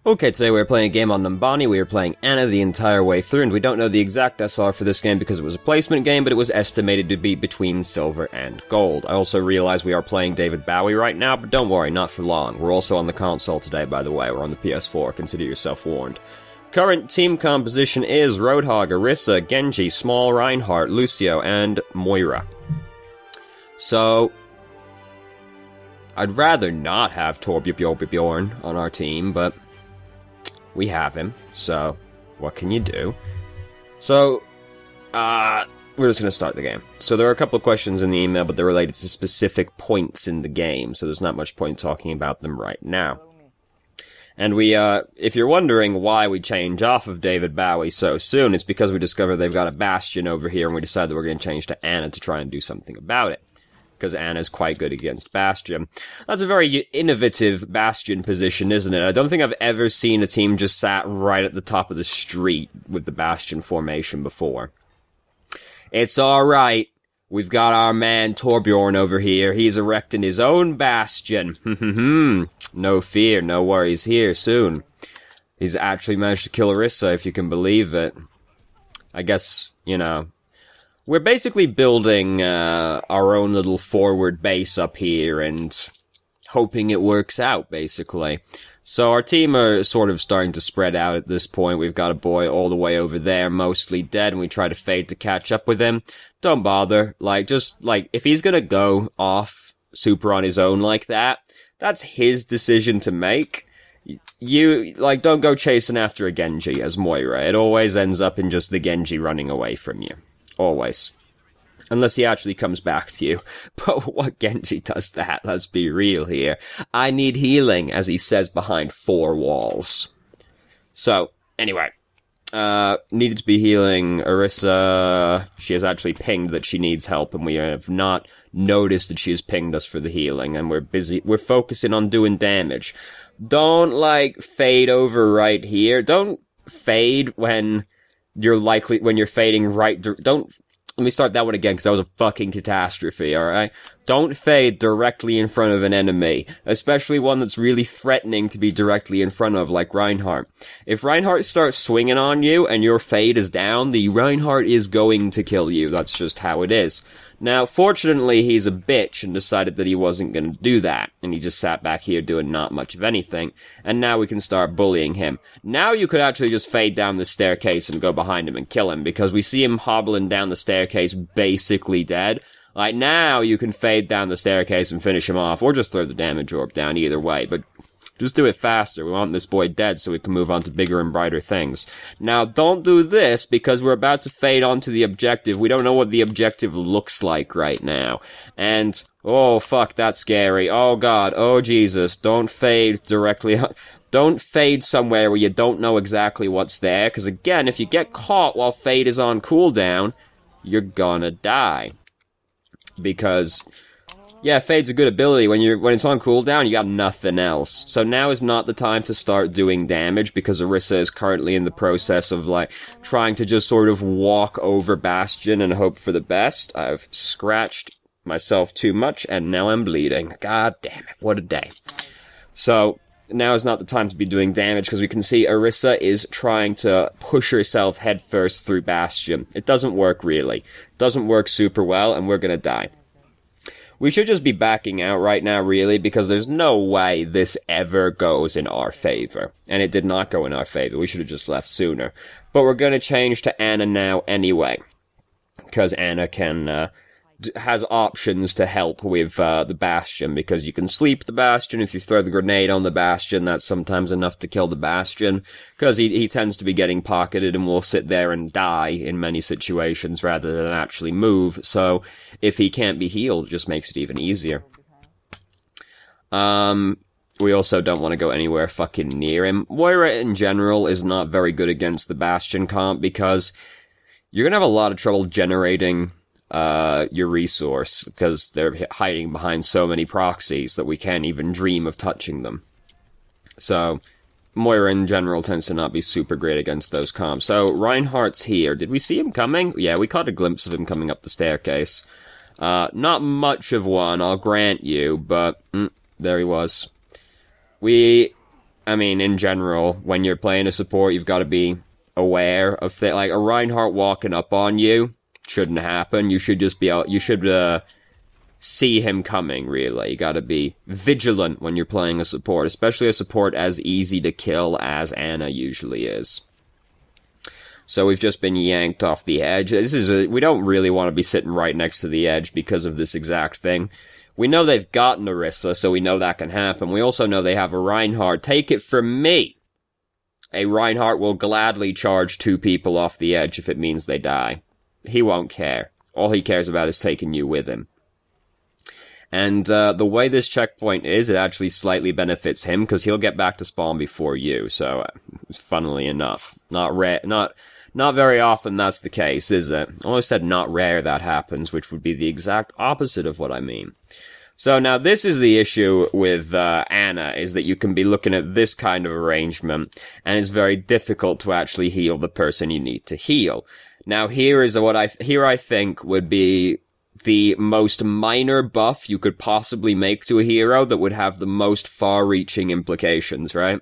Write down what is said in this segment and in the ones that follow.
Okay, today we're playing a game on Numbani. We were playing Anna the entire way through, and we don't know the exact SR for this game because it was a placement game, but it was estimated to be between silver and gold. I also realize we are playing David Bowie right now, but don't worry, not for long. We're also on the console today, by the way. We're on the PS4. Consider yourself warned. Current team composition is Roadhog, Orisa, Genji, Small, Reinhardt, Lucio, and Moira. So, I'd rather not have Torbjorn on our team, but we have him, so what can you do? So, we're just going to start the game. So there are a couple of questions in the email, but they're related to specific points in the game, so there's not much point talking about them right now. And we, if you're wondering why we change off of David Bowie so soon, it's because we discovered they've got a Bastion over here, and we decided that we're going to change to Anna to try and do something about it. Because Anna's quite good against Bastion. That's a very innovative Bastion position, isn't it? I don't think I've ever seen a team just sat right at the top of the street with the Bastion formation before. It's alright. We've got our man Torbjorn over here. He's erecting his own Bastion. No fear, no worries here soon. He's actually managed to kill Orisa, if you can believe it. I guess, you know, we're basically building our own little forward base up here and hoping it works out, basically. So our team are sort of starting to spread out at this point. We've got a boy all the way over there, mostly dead, and we try to fade to catch up with him. Don't bother. If he's gonna go off super on his own like that, that's his decision to make. Don't go chasing after a Genji as Moira. It always ends up in just the Genji running away from you. Always. Unless he actually comes back to you. But what Genji does that? Let's be real here. I need healing, as he says behind 4 walls. So, anyway. Needed to be healing Orisa. She has actually pinged that she needs help, and we have not noticed that she has pinged us for the healing, and we're focusing on doing damage. Don't, fade over right here. Don't fade when you're fading right, let me start that one again, because that was a fucking catastrophe, alright? Don't fade directly in front of an enemy, especially one that's really threatening to be directly in front of, like Reinhardt. If Reinhardt starts swinging on you, and your fade is down, the Reinhardt is going to kill you. That's just how it is. Now, fortunately, he's a bitch and decided that he wasn't going to do that, and he just sat back here doing not much of anything, and now we can start bullying him. Now you could actually just fade down the staircase and go behind him and kill him, because we see him hobbling down the staircase basically dead. Now you can fade down the staircase and finish him off, or just throw the damage orb down, either way, but just do it faster. We want this boy dead so we can move on to bigger and brighter things. Now, don't do this, because we're about to fade onto the objective. We don't know what the objective looks like right now. And, oh, fuck, that's scary. Oh, God. Oh, Jesus. Don't fade directly. Don't fade somewhere where you don't know exactly what's there, because, again, if you get caught while fade is on cooldown, you're gonna die. Because, yeah, fade's a good ability. When it's on cooldown, you got nothing else. So now is not the time to start doing damage, because Orisa is currently in the process of, trying to just sort of walk over Bastion and hope for the best. I've scratched myself too much, and now I'm bleeding. God damn it, what a day. So, now is not the time to be doing damage, because we can see Orisa is trying to push herself headfirst through Bastion. It doesn't work, really. It doesn't work super well, and we're gonna die. We should just be backing out right now, really, because there's no way this ever goes in our favor. And it did not go in our favor. We should have just left sooner. But we're going to change to Anna now anyway. Because Anna has options to help with the Bastion, because you can sleep the Bastion. If you throw the grenade on the Bastion, that's sometimes enough to kill the Bastion, because he tends to be getting pocketed and will sit there and die in many situations rather than actually move. So if he can't be healed, it just makes it even easier. We also don't want to go anywhere fucking near him. Moira in general is not very good against the Bastion comp, because you're gonna have a lot of trouble generating your resource, because they're hiding behind so many proxies that we can't even dream of touching them. So, Moira in general tends to not be super great against those comps. So, Reinhardt's here. Did we see him coming? Yeah, we caught a glimpse of him coming up the staircase. Not much of one, I'll grant you, but there he was. We I mean, in general, when you're playing a support, you've got to be aware of things. Like, a Reinhardt walking up on you shouldn't happen. You should just be out, you should, see him coming, really. You gotta be vigilant when you're playing a support, especially a support as easy to kill as Ana usually is. So we've just been yanked off the edge. We don't really want to be sitting right next to the edge because of this exact thing. We know they've got Narissa, so we know that can happen. We also know they have a Reinhardt. Take it from me! A Reinhardt will gladly charge 2 people off the edge if it means they die. He won't care. All he cares about is taking you with him. And the way this checkpoint is, it actually slightly benefits him, because he'll get back to spawn before you, so funnily enough. Not very often that's the case, is it? I always said not rare that happens, which would be the exact opposite of what I mean. So now this is the issue with Ana, is that you can be looking at this kind of arrangement, and it's very difficult to actually heal the person you need to heal. Now here I think would be the most minor buff you could possibly make to a hero that would have the most far-reaching implications, right?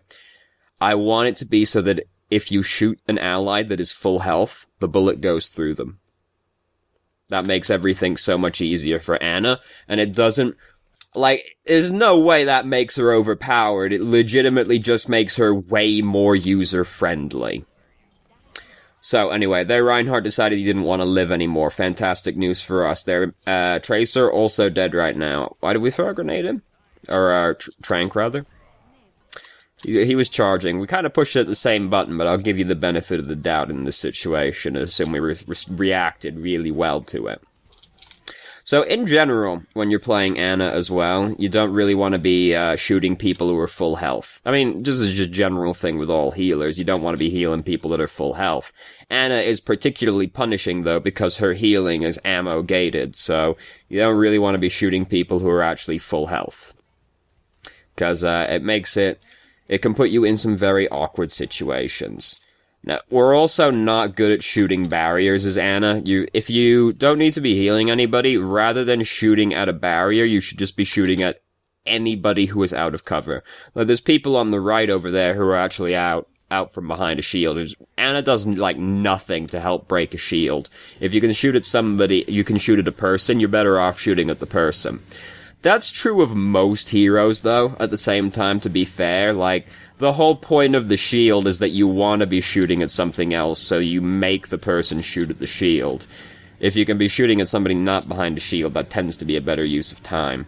I want it to be so that if you shoot an ally that is full health, the bullet goes through them. That makes everything so much easier for Ana, and it doesn't... Like, there's no way that makes her overpowered. It legitimately just makes her way more user-friendly. So, anyway, their Reinhardt decided he didn't want to live anymore. Fantastic news for us. Their Tracer, also dead right now. Why did we throw a grenade in? Or, Trank, rather. He was charging. We kind of pushed it at the same button, but I'll give you the benefit of the doubt in this situation. Assume we reacted really well to it. So, in general, when you're playing Ana as well, you don't really want to be shooting people who are full health. I mean, this is just a general thing with all healers. You don't want to be healing people that are full health. Ana is particularly punishing, though, because her healing is ammo-gated, so you don't really want to be shooting people who are actually full health. Because it can put you in some very awkward situations. Now, we're also not good at shooting barriers as Ana. If you don't need to be healing anybody, rather than shooting at a barrier, you should just be shooting at anybody who is out of cover. Now, there's people on the right over there who are actually out from behind a shield. Ana does, like, nothing to help break a shield. If you can shoot at somebody, you can shoot at a person, you're better off shooting at the person. That's true of most heroes, though, at the same time, to be fair. Like, the whole point of the shield is that you want to be shooting at something else, so you make the person shoot at the shield. If you can be shooting at somebody not behind a shield, that tends to be a better use of time.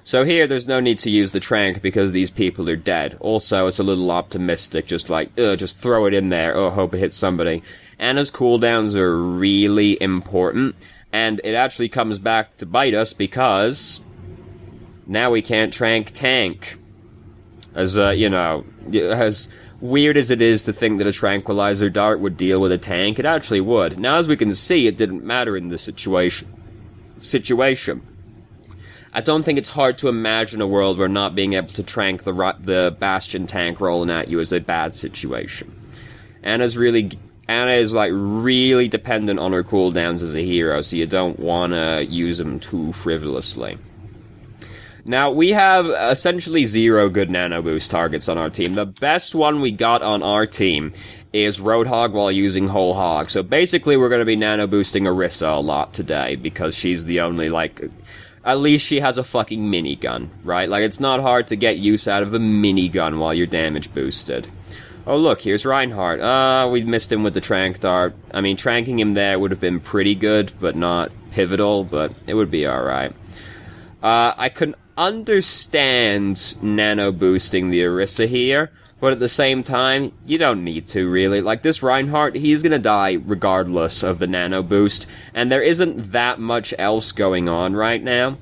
So here, there's no need to use the Trank because these people are dead. Also, it's a little optimistic, just like, just throw it in there, hope it hits somebody. Ana's cooldowns are really important, and it actually comes back to bite us because now we can't Trank tank. As, as weird as it is to think that a tranquilizer dart would deal with a tank, it actually would. Now, as we can see, it didn't matter in this situation. I don't think it's hard to imagine a world where not being able to Trank the Bastion tank rolling at you is a bad situation. Ana is, like, really dependent on her cooldowns as a hero, so you don't want to use them too frivolously. Now, we have essentially 0 good nano boost targets on our team. The best one we got on our team is Roadhog while using Whole Hog. So basically, we're going to be nano boosting Orisa a lot today, because she's the only, like... At least she has a fucking minigun, right? Like, it's not hard to get use out of a minigun while you're damage boosted. Oh, look, here's Reinhardt. We missed him with the Trank dart. I mean, Tranking him there would have been pretty good, but not pivotal, but it would be alright. I can understand nano boosting the Orisa here, but at the same time, you don't need to, really. Like, this Reinhardt, he's gonna die regardless of the nano boost, and there isn't that much else going on right now.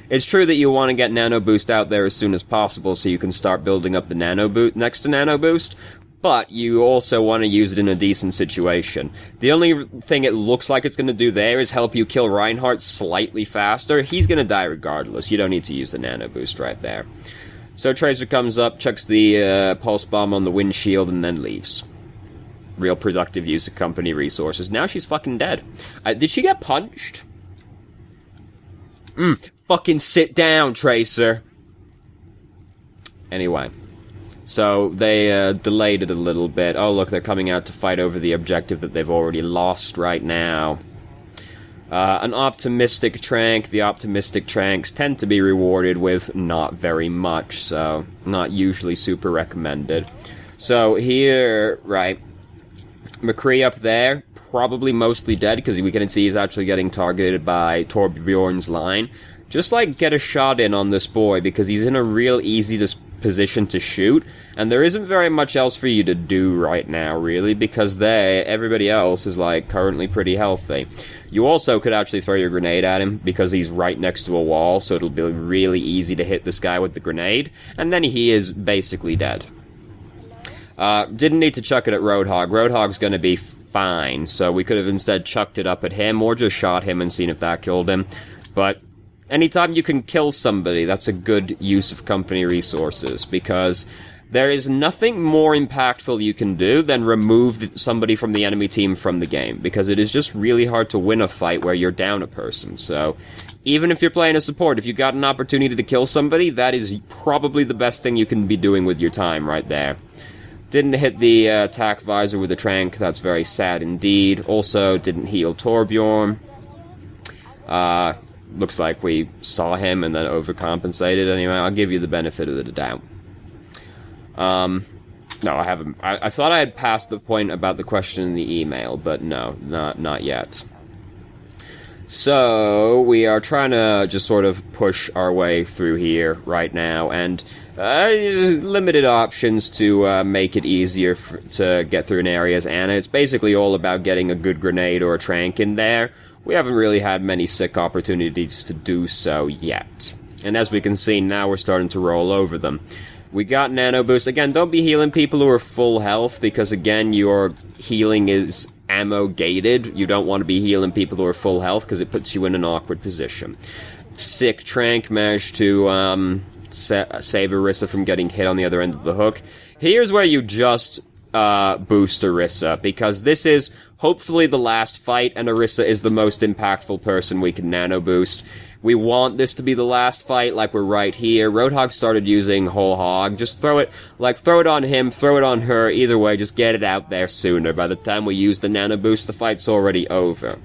It's true that you want to get nano boost out there as soon as possible so you can start building up the nano boost next to nano boost, but you also want to use it in a decent situation. The only thing it looks like it's going to do there is help you kill Reinhardt slightly faster. He's going to die regardless. You don't need to use the nano boost right there. So Tracer comes up, chucks the pulse bomb on the windshield, and then leaves. Real productive use of company resources. Now she's fucking dead. Did she get punched? Fucking sit down, Tracer. Anyway. So they delayed it a little bit. Oh, look, they're coming out to fight over the objective that they've already lost right now. An optimistic trank. The optimistic tranks tend to be rewarded with not very much, so not usually super recommended. So here, right, McCree up there, probably mostly dead, because we can see he's actually getting targeted by Torbjorn's line. Just, like, get a shot in on this boy, because he's in a real easy position to shoot, and there isn't very much else for you to do right now, really, because everybody else is, like, currently pretty healthy. You also could actually throw your grenade at him, because he's right next to a wall, so it'll be really easy to hit this guy with the grenade, and then he is basically dead. Didn't need to chuck it at Roadhog. Roadhog's gonna be fine, so we could have instead chucked it up at him, or just shot him and seen if that killed him, but anytime you can kill somebody, that's a good use of company resources, because there is nothing more impactful you can do than remove somebody from the enemy team from the game, because it is just really hard to win a fight where you're down a person. So, even if you're playing a support, if you got an opportunity to kill somebody, that is probably the best thing you can be doing with your time right there. Didn't hit the attack visor with a trank, that's very sad indeed. Also, didn't heal Torbjorn. Looks like we saw him and then overcompensated. Anyway, I'll give you the benefit of the doubt. No, I haven't. I thought I had passed the point about the question in the email, but no, not yet. So, we are trying to just sort of push our way through here right now, and limited options to make it easier to get through in areas, and it's basically all about getting a good grenade or a trank in there. We haven't really had many sick opportunities to do so yet. And as we can see, now we're starting to roll over them. We got Nano Boost. Again, don't be healing people who are full health, because again, your healing is ammo gated. You don't want to be healing people who are full health, because it puts you in an awkward position. Sick Trank managed to save Orisa from getting hit on the other end of the hook. Here's where you just boost Orisa, because this is hopefully the last fight, and Orisa is the most impactful person we can nano boost. We want this to be the last fight, like we're right here. Roadhog started using Whole Hog. Just throw it on him, throw it on her, either way, just get it out there sooner. By the time we use the nano boost, the fight's already over.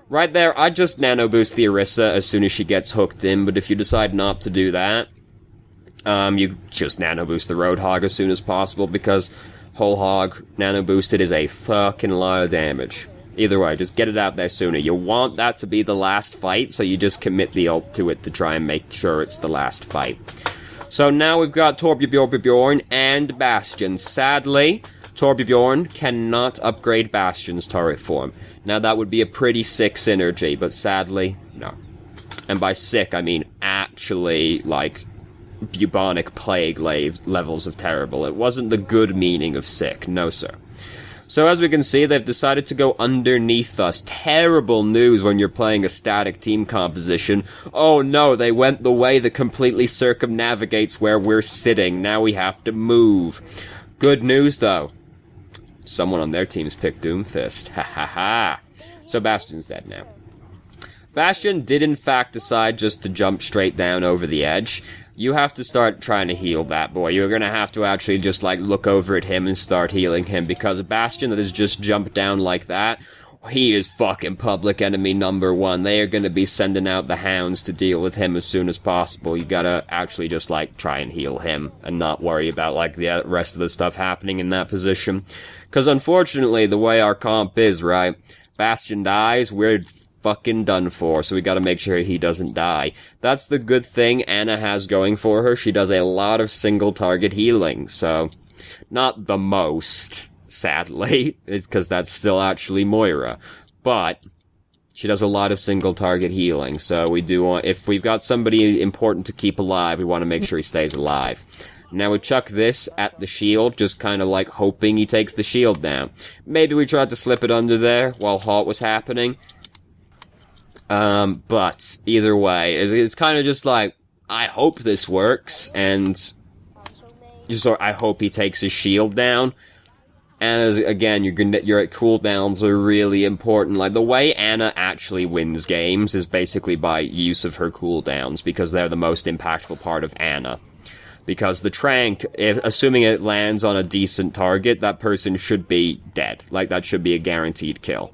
Right there, I just nano boost the Orisa as soon as she gets hooked in, but if you decide not to do that, you just nano boost the Roadhog as soon as possible, because Whole Hog nano boosted is a fucking lot of damage. Either way, just get it out there sooner. You want that to be the last fight, so you just commit the ult to it to try and make sure it's the last fight. So now we've got Torbjorn and Bastion. Sadly, Torbjorn cannot upgrade Bastion's turret form. Now that would be a pretty sick synergy, but sadly, no. And by sick, I mean actually, like, bubonic plague levels of terrible. It wasn't the good meaning of sick, no sir. So as we can see, they've decided to go underneath us. Terrible news when you're playing a static team composition. Oh no, they went the way that completely circumnavigates where we're sitting. Now we have to move. Good news though. Someone on their team's picked Doomfist. Ha ha ha. So Bastion's dead now. Bastion did in fact decide just to jump straight down over the edge. You have to start trying to heal that boy. You're gonna have to actually just, like, look over at him and start healing him, because a Bastion that has just jumped down like that, he is fucking public enemy number one. They are gonna be sending out the hounds to deal with him as soon as possible. You gotta actually just, like, try and heal him, and not worry about, like, the rest of the stuff happening in that position. Because unfortunately, the way our comp is, right, Bastion dies, we're fucking done for, so we gotta make sure he doesn't die. That's the good thing Ana has going for her. She does a lot of single target healing, so not the most, sadly. It's because that's still actually Moira. But she does a lot of single target healing, so we do want, if we've got somebody important to keep alive, we want to make sure he stays alive. Now we chuck this at the shield, just kind of like hoping he takes the shield down. Maybe we tried to slip it under there while Halt was happening. But either way, it's kind of just like, I hope this works, and just sort of, I hope he takes his shield down. And again, your cooldowns are really important. Like, the way Ana actually wins games is basically by use of her cooldowns, because they're the most impactful part of Ana. Because the Trank, assuming it lands on a decent target, that person should be dead. Like, that should be a guaranteed kill.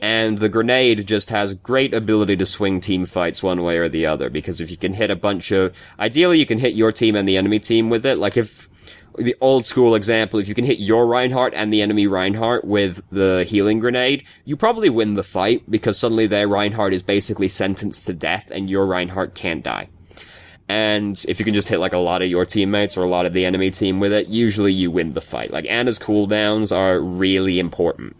And the grenade just has great ability to swing team fights one way or the other, because if you can hit a bunch of... Ideally, you can hit your team and the enemy team with it. Like, if... The old school example, if you can hit your Reinhardt and the enemy Reinhardt with the healing grenade, you probably win the fight, because suddenly their Reinhardt is basically sentenced to death and your Reinhardt can't die. And if you can just hit like a lot of your teammates or a lot of the enemy team with it, usually you win the fight. Like, Ana's cooldowns are really important.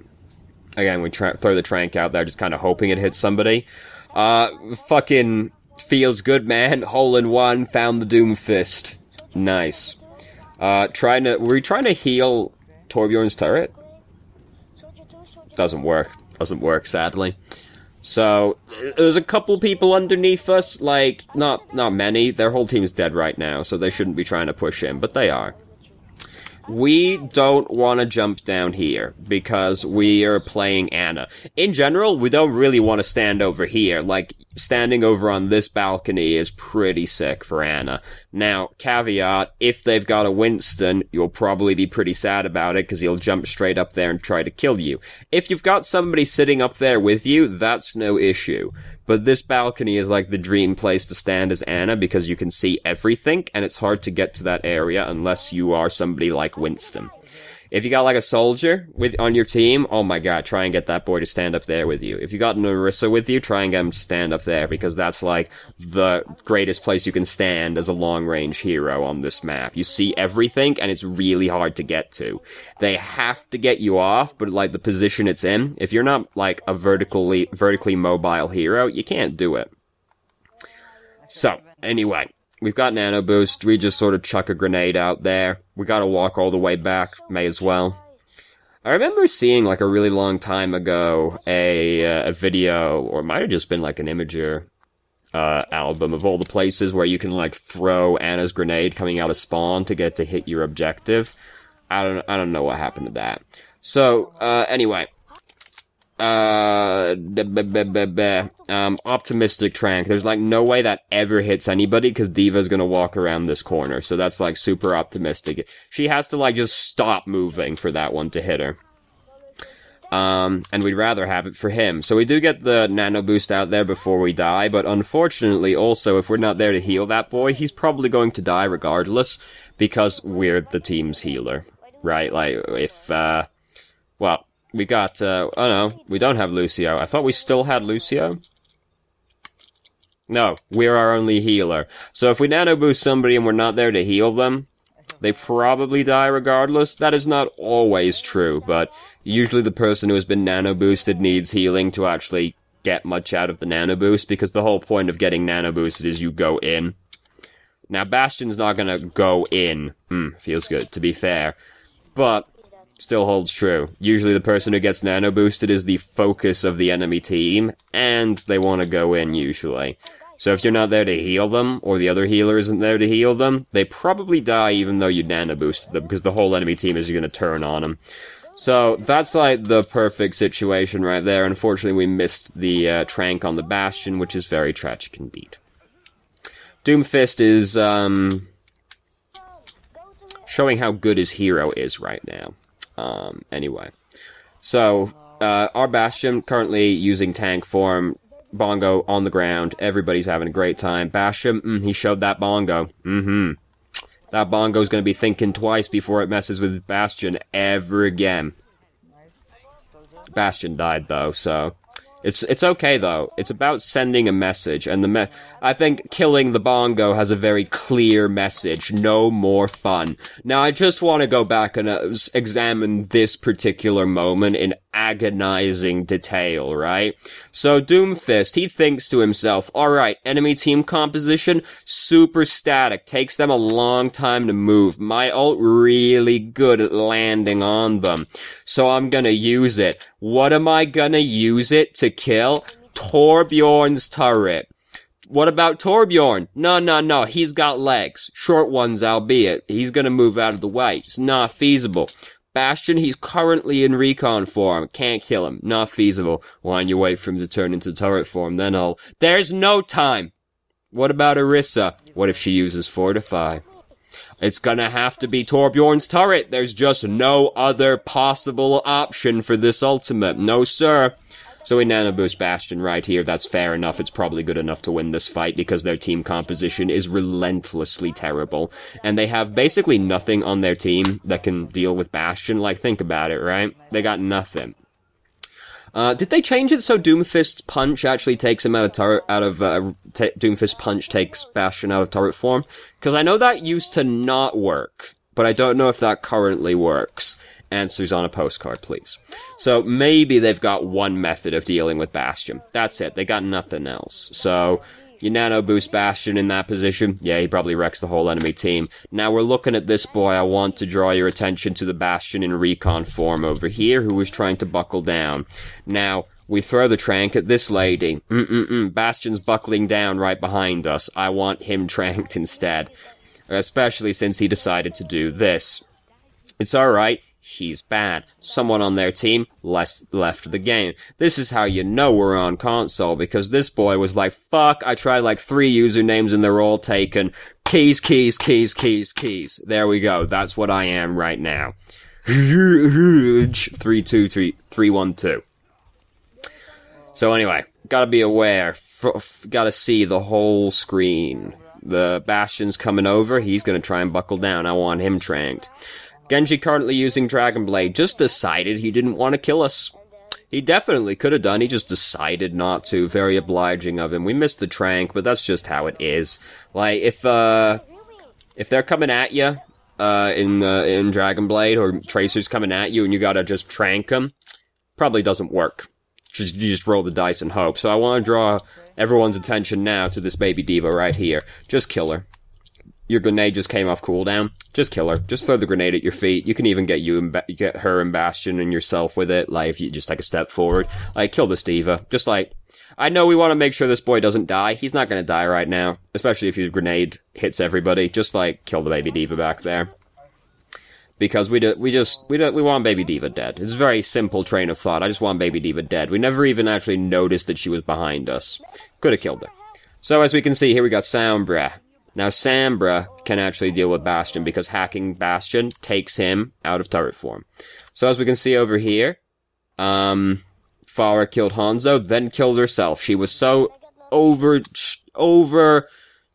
Again, we throw the Trank out there just kind of hoping it hits somebody. Fucking feels good, man. Hole in one, found the Doomfist. Nice. Were we trying to heal Torbjorn's turret? Doesn't work. Doesn't work, sadly. So, there's a couple people underneath us, like, not many. Their whole team's dead right now, so they shouldn't be trying to push in, but they are. We don't want to jump down here, because we are playing Ana. In general, we don't really want to stand over here. Like, standing over on this balcony is pretty sick for Ana. Now, caveat, if they've got a Winston, you'll probably be pretty sad about it, because he'll jump straight up there and try to kill you. If you've got somebody sitting up there with you, that's no issue. But this balcony is like the dream place to stand as Ana, because you can see everything, and it's hard to get to that area unless you are somebody like Winston. If you got like a soldier on your team, oh my god, try and get that boy to stand up there with you. If you got an Orisa with you, try and get him to stand up there, because that's like the greatest place you can stand as a long-range hero on this map. You see everything, and it's really hard to get to. They have to get you off, but like the position it's in, if you're not like a vertically mobile hero, you can't do it. So, anyway. We've got Nano Boost, we just sort of chuck a grenade out there. We gotta walk all the way back, may as well. I remember seeing, like, a really long time ago, a video, or it might have just been, like, an Imager album of all the places where you can, like, throw Ana's grenade coming out of spawn to get to hit your objective. I don't know what happened to that. So, anyway. Optimistic Trank. There's like no way that ever hits anybody because Diva's gonna walk around this corner, so that's like super optimistic. She has to like just stop moving for that one to hit her. And we'd rather have it for him. So we do get the nano boost out there before we die, but unfortunately also if we're not there to heal that boy, he's probably going to die regardless because we're the team's healer. Right? Like, if, well, we got, oh no, we don't have Lucio. I thought we still had Lucio. No, we're our only healer. So if we nano boost somebody and we're not there to heal them, they probably die regardless. That is not always true, but usually the person who has been nano boosted needs healing to actually get much out of the nano boost, because the whole point of getting nano boosted is you go in. Now, Bastion's not gonna go in. Feels good, to be fair. But still holds true. Usually the person who gets nano boosted is the focus of the enemy team, and they want to go in usually. So if you're not there to heal them, or the other healer isn't there to heal them, they probably die even though you nano boosted them, because the whole enemy team is going to turn on them. So that's like the perfect situation right there. Unfortunately we missed the Trank on the Bastion, which is very tragic indeed. Doomfist is showing how good his hero is right now. Anyway. So, our Bastion currently using tank form, Bongo on the ground, everybody's having a great time. Bastion, he showed that Bongo. That Bongo's gonna be thinking twice before it messes with Bastion ever again. Bastion died though, so it's okay though. It's about sending a message, and I think killing the Bongo has a very clear message. No more fun. Now I just want to go back and examine this particular moment in agonizing detail, right? So Doomfist, he thinks to himself, alright, enemy team composition, super static, takes them a long time to move. My ult really good at landing on them, so I'm gonna use it. What am I gonna use it to kill? Torbjorn's turret. What about Torbjorn? No, he's got legs. Short ones, albeit. He's gonna move out of the way. It's not feasible. Bastion, he's currently in recon form. Can't kill him. Not feasible. Why don't you wait for him to turn into turret form, then I'll... There's no time! What about Orisa? What if she uses Fortify? It's gonna have to be Torbjorn's turret. There's just no other possible option for this ultimate. No, sir. So we nano boost Bastion right here. That's fair enough. It's probably good enough to win this fight because their team composition is relentlessly terrible. And they have basically nothing on their team that can deal with Bastion. Like, think about it, right? They got nothing. Did they change it so Doomfist's punch actually takes him out of turret, Doomfist's punch takes Bastion out of turret form? Because I know that used to not work, but I don't know if that currently works. Answers on a postcard, please. So maybe they've got one method of dealing with Bastion. That's it. They got nothing else. So you nano boost Bastion in that position. Yeah, he probably wrecks the whole enemy team. Now we're looking at this boy. I want to draw your attention to the Bastion in recon form over here, who is trying to buckle down. Now, we throw the trank at this lady. Bastion's buckling down right behind us. I want him tranked instead. Especially since he decided to do this. It's alright. He's bad. Someone on their team left the game. This is how you know we're on console, because this boy was like, fuck, I tried like 3 usernames and they're all taken. Keys. There we go. That's what I am right now. 3-2-3-1-2. So anyway, gotta be aware. Gotta see the whole screen. The Bastion's coming over. He's gonna try and buckle down. I want him tranked. Genji currently using Dragon Blade, just decided he didn't want to kill us. He definitely could have done, he just decided not to. Very obliging of him. We missed the trank, but that's just how it is. Like, if they're coming at you, in Dragon Blade, or Tracer's coming at you and you gotta just trank them, probably doesn't work. You just roll the dice and hope. So I want to draw everyone's attention now to this baby diva right here. Just kill her. Your grenade just came off cooldown. Just kill her. Just throw the grenade at your feet. You can even get get her and Bastion and yourself with it. Like, if you just take a step forward. Like, kill this diva. Just like, I know we want to make sure this boy doesn't die. He's not going to die right now. Especially if your grenade hits everybody. Just like, kill the baby diva back there. Because we want baby diva dead. It's a very simple train of thought. I just want baby diva dead. We never even actually noticed that she was behind us. Could have killed her. So as we can see, here we got Sombra. Now, Sombra can actually deal with Bastion because hacking Bastion takes him out of turret form. So as we can see over here, Farah killed Hanzo, then killed herself. She was so over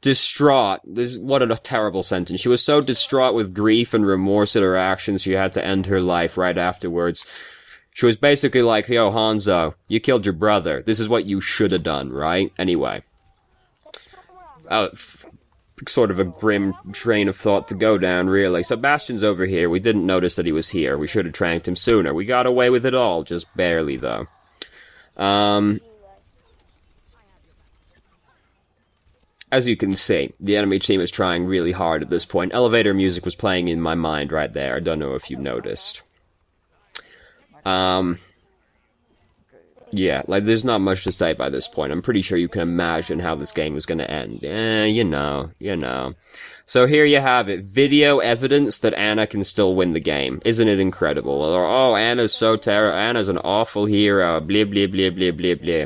distraught. What a terrible sentence. She was so distraught with grief and remorse at her actions, she had to end her life right afterwards. She was basically like, yo, Hanzo, you killed your brother. This is what you should have done, right? Anyway. Sort of a grim train of thought to go down, really. So Bastion's over here. We didn't notice that he was here. We should have tranked him sooner. We got away with it all, just barely, though. As you can see, the enemy team is trying really hard at this point. Elevator music was playing in my mind right there. I don't know if you noticed. Yeah, like, there's not much to say by this point. I'm pretty sure you can imagine how this game was gonna end. You know. So here you have it. Video evidence that Anna can still win the game. Isn't it incredible? Or, oh, Anna's so terrible. Anna's an awful hero. Blah, blah, blah, blah, blah, blah.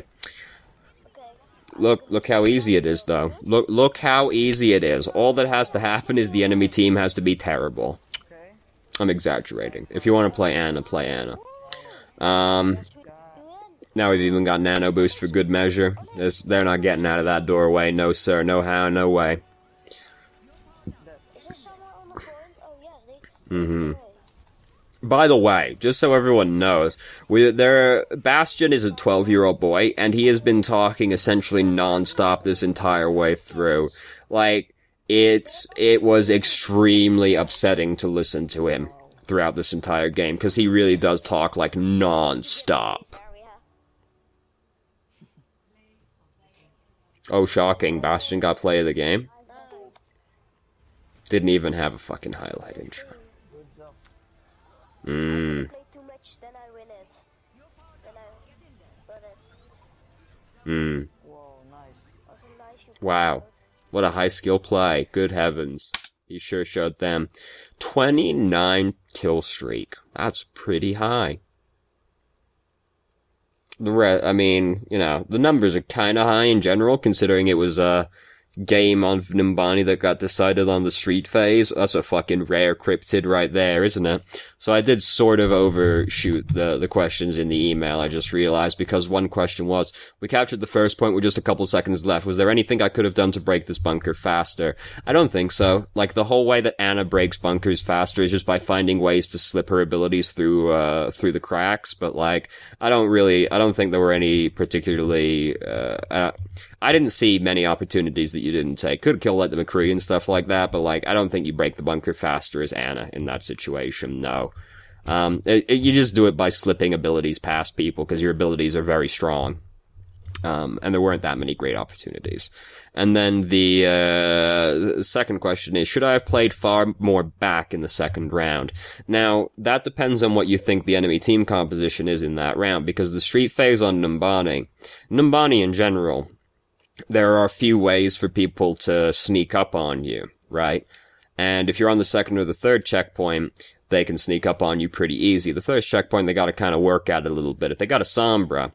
Look how easy it is, though. Look how easy it is. All that has to happen is the enemy team has to be terrible. I'm exaggerating. If you want to play Anna, play Anna. Now we've even got nano boost for good measure. They're not getting out of that doorway. No sir, no how, no way. By the way, just so everyone knows, Bastion is a 12-year-old boy, and he has been talking essentially non-stop this entire way through. Like, it was extremely upsetting to listen to him throughout this entire game, because he really does talk like non-stop. Oh, shocking. Bastion got play of the game. Didn't even have a fucking highlight intro. Wow. What a high skill play. Good heavens. He sure showed them. 29 kill streak. That's pretty high. I mean, you know, the numbers are kind of high in general, considering it was, game on Numbani that got decided on the street phase. That's a fucking rare cryptid right there, isn't it? So I did sort of overshoot the questions in the email, I just realized, because one question was, we captured the first point with just a couple seconds left. Was there anything I could have done to break this bunker faster? I don't think so. Like, the whole way that Anna breaks bunkers faster is just by finding ways to slip her abilities through the cracks, but like, I don't think there were any particularly, I didn't see many opportunities that you didn't take. Could kill like the McCree and stuff like that, but like, I don't think you break the bunker faster as Anna in that situation, no. You just do it by slipping abilities past people, because your abilities are very strong. And there weren't that many great opportunities. And then the second question is, should I have played far more back in the second round? Now, that depends on what you think the enemy team composition is in that round, because the street phase on Numbani in general, there are a few ways for people to sneak up on you, right? And if you're on the second or the third checkpoint, they can sneak up on you pretty easy. The third checkpoint, they gotta kind of work at it a little bit. If they got a Sombra,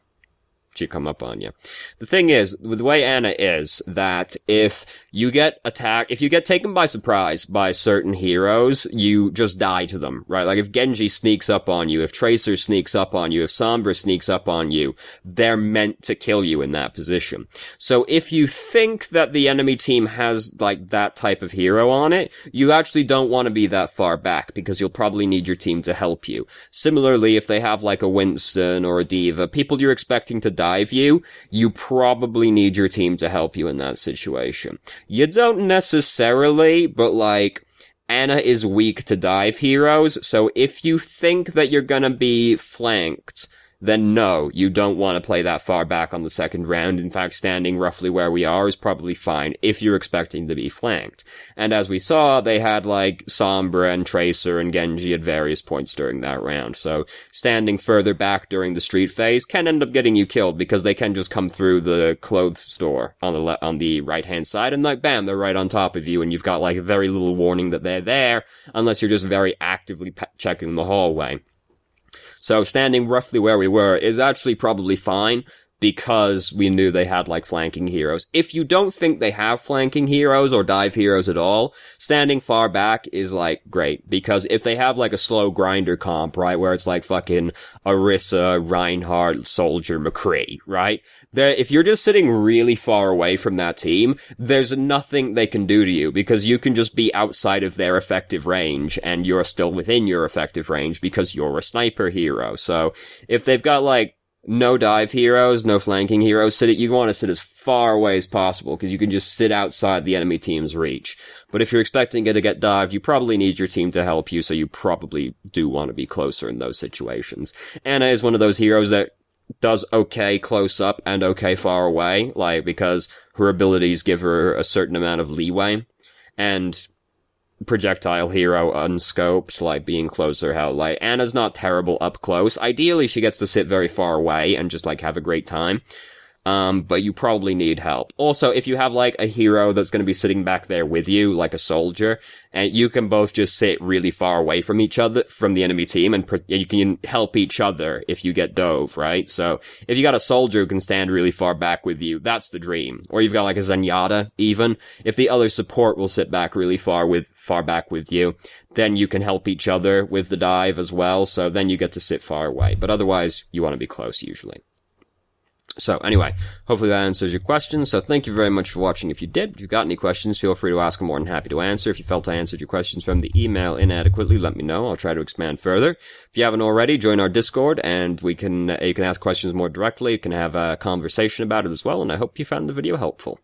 she come up on you. The thing is, with the way Anna is, that if you get attacked, if you get taken by surprise by certain heroes, you just die to them, right? Like, if Genji sneaks up on you, if Tracer sneaks up on you, if Sombra sneaks up on you, they're meant to kill you in that position. So if you think that the enemy team has, like, that type of hero on it, you actually don't want to be that far back, because you'll probably need your team to help you. Similarly, if they have, like, a Winston or a Diva, people you're expecting to dive you probably need your team to help you in that situation. You don't necessarily, but like, Anna is weak to dive heroes, so if you think that you're gonna be flanked, then no, you don't want to play that far back on the second round. In fact, standing roughly where we are is probably fine if you're expecting to be flanked. And as we saw, they had like Sombra and Tracer and Genji at various points during that round. So standing further back during the street phase can end up getting you killed, because they can just come through the clothes store on the right-hand side, and like, bam, they're right on top of you, and you've got like very little warning that they're there, unless you're just very actively checking the hallway. So standing roughly where we were is actually probably fine, because we knew they had, like, flanking heroes. If you don't think they have flanking heroes or dive heroes at all, standing far back is, like, great. Because if they have, like, a slow grinder comp, right, where it's, like, fucking Orisa, Reinhardt, Soldier, McCree, right? If you're just sitting really far away from that team, there's nothing they can do to you, because you can just be outside of their effective range, and you're still within your effective range because you're a sniper hero. So, if they've got, like, no dive heroes, no flanking heroes, you want to sit as far away as possible, because you can just sit outside the enemy team's reach. But if you're expecting it to get dived, you probably need your team to help you, so you probably do want to be closer in those situations. Anna is one of those heroes that does okay close up and okay far away, like, because her abilities give her a certain amount of leeway, and projectile hero unscoped, like being closer, how, like, Anna's not terrible up close. Ideally, she gets to sit very far away and just, like, have a great time. But you probably need help. Also, if you have, like, a hero that's gonna be sitting back there with you, like a soldier, and you can both just sit really far away from each other, from the enemy team, and you can help each other if you get dove, right? So, if you got a soldier who can stand really far back with you, that's the dream. Or you've got, like, a Zenyatta, even. If the other support will sit back really far back with you, then you can help each other with the dive as well, so then you get to sit far away. But otherwise, you want to be close, usually. So, anyway, hopefully that answers your questions. So, thank you very much for watching. If you did, if you've got any questions, feel free to ask. I'm more than happy to answer. If you felt I answered your questions from the email inadequately, let me know. I'll try to expand further. If you haven't already, join our Discord, and you can ask questions more directly. You can have a conversation about it as well, and I hope you found the video helpful.